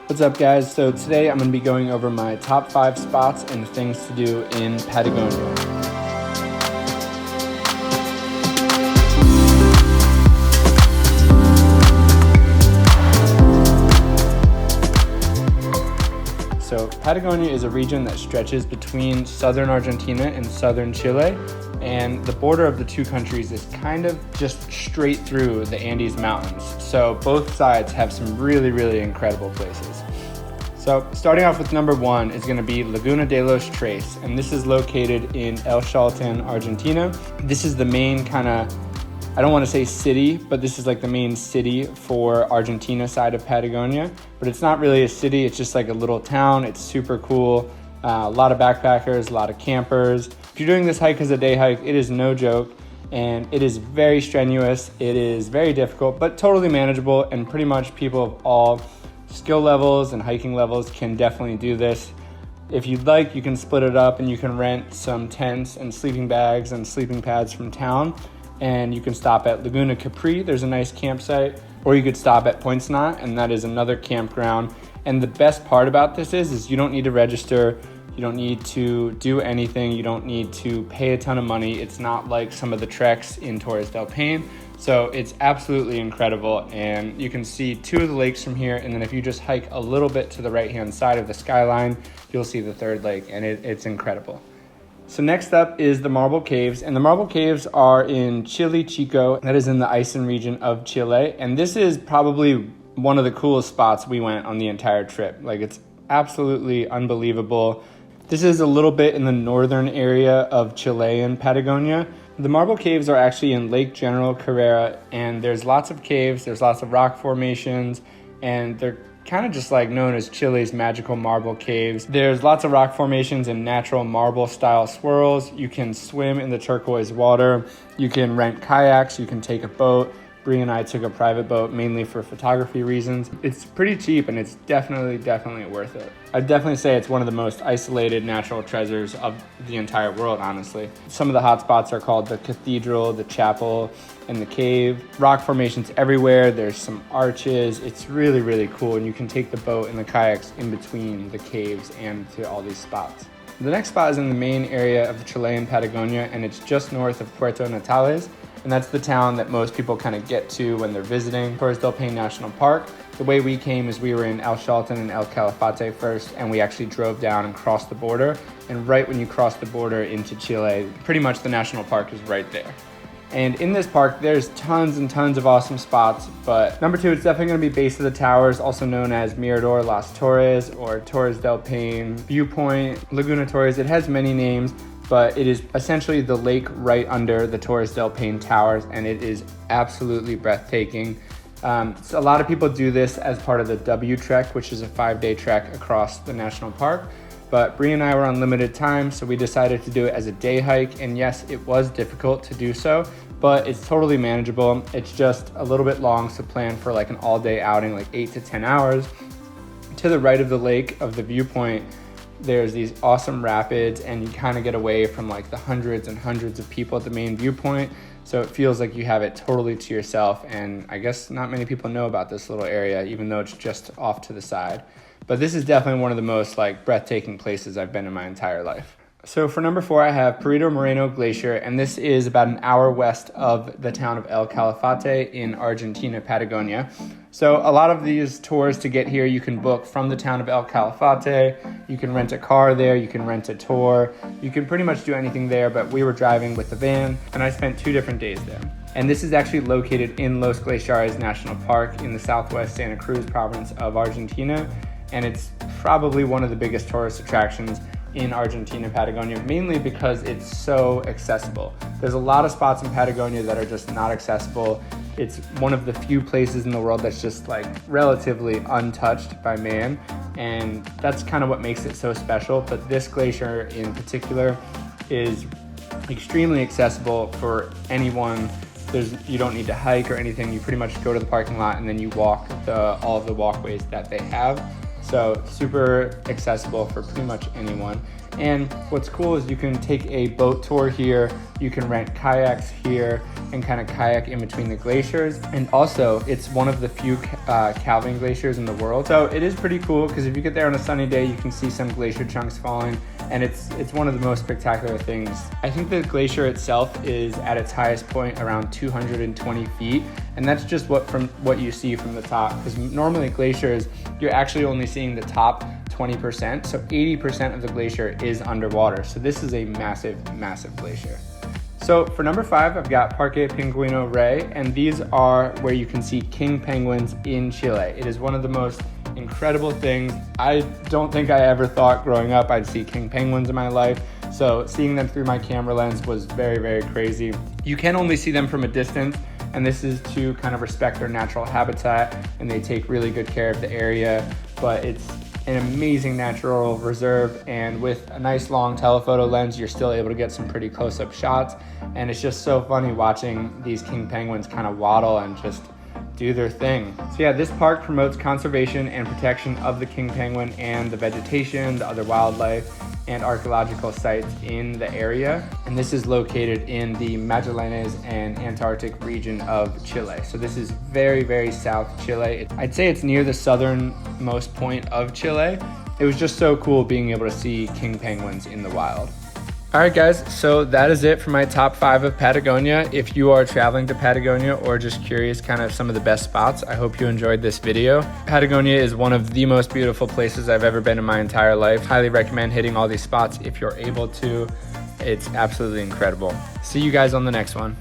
What's up, guys? So today I'm going to be going over my top 5 spots and things to do in Patagonia. So Patagonia is a region that stretches between southern Argentina and southern Chile, and the border of the two countries is kind of just straight through the Andes Mountains. So both sides have some really incredible places. So starting off with number 1 is going to be Laguna de los Tres, and this is located in El Chaltén, Argentina. This is the main kind of, I don't want to say city, but this is like the main city for Argentina side of Patagonia. But it's not really a city, it's just like a little town. It's super cool. A lot of backpackers, a lot of campers. If you're doing this hike as a day hike, it is no joke, and it is very strenuous. It is very difficult, but totally manageable, and pretty much people of all skill levels and hiking levels can definitely do this. If you'd like, you can split it up and you can rent some tents and sleeping bags and sleeping pads from town, and you can stop at Laguna Capri. There's a nice campsite, or you could stop at Pointsnot, and that is another campground. And the best part about this is you don't need to register. You don't need to do anything. You don't need to pay a ton of money. It's not like some of the treks in Torres del Paine. So it's absolutely incredible. And you can see 2 of the lakes from here. And then if you just hike a little bit to the right-hand side of the skyline, you'll see the 3rd lake, and it's incredible. So next up is the Marble Caves, and the Marble Caves are in Chile Chico. That is in the Aysén region of Chile. And this is probably one of the coolest spots we went on the entire trip. Like, it's absolutely unbelievable. This is a little bit in the northern area of Chile and Patagonia. The Marble Caves are actually in Lake General Carrera, and there's lots of caves, there's lots of rock formations, and they're kind of just like known as Chile's magical marble caves. There's lots of rock formations and natural marble style swirls. You can swim in the turquoise water. You can rent kayaks. You can take a boat. Bree and I took a private boat mainly for photography reasons. It's pretty cheap, and it's definitely worth it. I'd definitely say it's one of the most isolated natural treasures of the entire world, honestly. Some of the hot spots are called the Cathedral, the Chapel, and the Cave. Rock formations everywhere. There's some arches. It's really cool, and you can take the boat and the kayaks in between the caves and to all these spots. The next spot is in the main area of the Chilean Patagonia, and it's just north of Puerto Natales. And that's the town that most people kind of get to when they're visiting Torres del Paine National Park. The way we came is we were in El Chaltén and El Calafate first, and we actually drove down and crossed the border. And right when you cross the border into Chile, pretty much the national park is right there. And in this park, there's tons and tons of awesome spots, but number 2, it's definitely going to be Base of the Towers, also known as Mirador Las Torres or Torres del Paine Viewpoint, Laguna Torres. It has many names, but it is essentially the lake right under the Torres del Paine Towers, and it is absolutely breathtaking. So a lot of people do this as part of the W Trek, which is a 5-day trek across the national park. But Bree and I were on limited time, so we decided to do it as a day hike. And yes, it was difficult to do so, but it's totally manageable. It's just a little bit long, so plan for like an all-day outing, like 8 to 10 hours. To the right of the lake, of the viewpoint, there's these awesome rapids, and you kind of get away from like the hundreds and hundreds of people at the main viewpoint. So it feels like you have it totally to yourself. And I guess not many people know about this little area, even though it's just off to the side. But this is definitely one of the most like breathtaking places I've been in my entire life. So for number 4, I have Perito Moreno Glacier, and this is about an hour west of the town of El Calafate in Argentina, Patagonia. So a lot of these tours to get here, you can book from the town of El Calafate. You can rent a car there, you can rent a tour. You can pretty much do anything there, but we were driving with the van, and I spent 2 different days there. And this is actually located in Los Glaciares National Park in the southwest Santa Cruz province of Argentina. And it's probably one of the biggest tourist attractions in Argentina, Patagonia, mainly because it's so accessible. There's a lot of spots in Patagonia that are just not accessible. It's one of the few places in the world that's just like relatively untouched by man, and that's kind of what makes it so special. But this glacier in particular is extremely accessible for anyone. You don't need to hike or anything. You pretty much go to the parking lot and then you walk all of the walkways that they have. So super accessible for pretty much anyone. And what's cool is you can take a boat tour here, you can rent kayaks here and kind of kayak in between the glaciers. And also it's one of the few calving glaciers in the world. So it is pretty cool because if you get there on a sunny day, you can see some glacier chunks falling, and it's one of the most spectacular things. I think the glacier itself is at its highest point around 220 feet. And that's just from what you see from the top, because normally glaciers, you're actually only seeing the top 20%. So 80% of the glacier is underwater. So this is a massive, massive glacier. So for number 5, I've got Parque Pingüino Rey, and these are where you can see king penguins in Chile. It is one of the most incredible things. I don't think I ever thought growing up I'd see king penguins in my life. So seeing them through my camera lens was very, very crazy. You can only see them from a distance, and this is to kind of respect their natural habitat, and they take really good care of the area. But it's an amazing natural reserve, and with a nice long telephoto lens, you're still able to get some pretty close-up shots. And it's just so funny watching these king penguins kind of waddle and just do their thing. So yeah, this park promotes conservation and protection of the king penguin and the vegetation, the other wildlife, and archaeological sites in the area. And this is located in the Magallanes and Antarctic region of Chile. So this is very, very south Chile. I'd say it's near the southernmost point of Chile. It was just so cool being able to see king penguins in the wild. All right, guys, so that is it for my top 5 of Patagonia. If you are traveling to Patagonia or just curious kind of some of the best spots, I hope you enjoyed this video. Patagonia is one of the most beautiful places I've ever been in my entire life. Highly recommend hitting all these spots if you're able to. It's absolutely incredible. See you guys on the next one.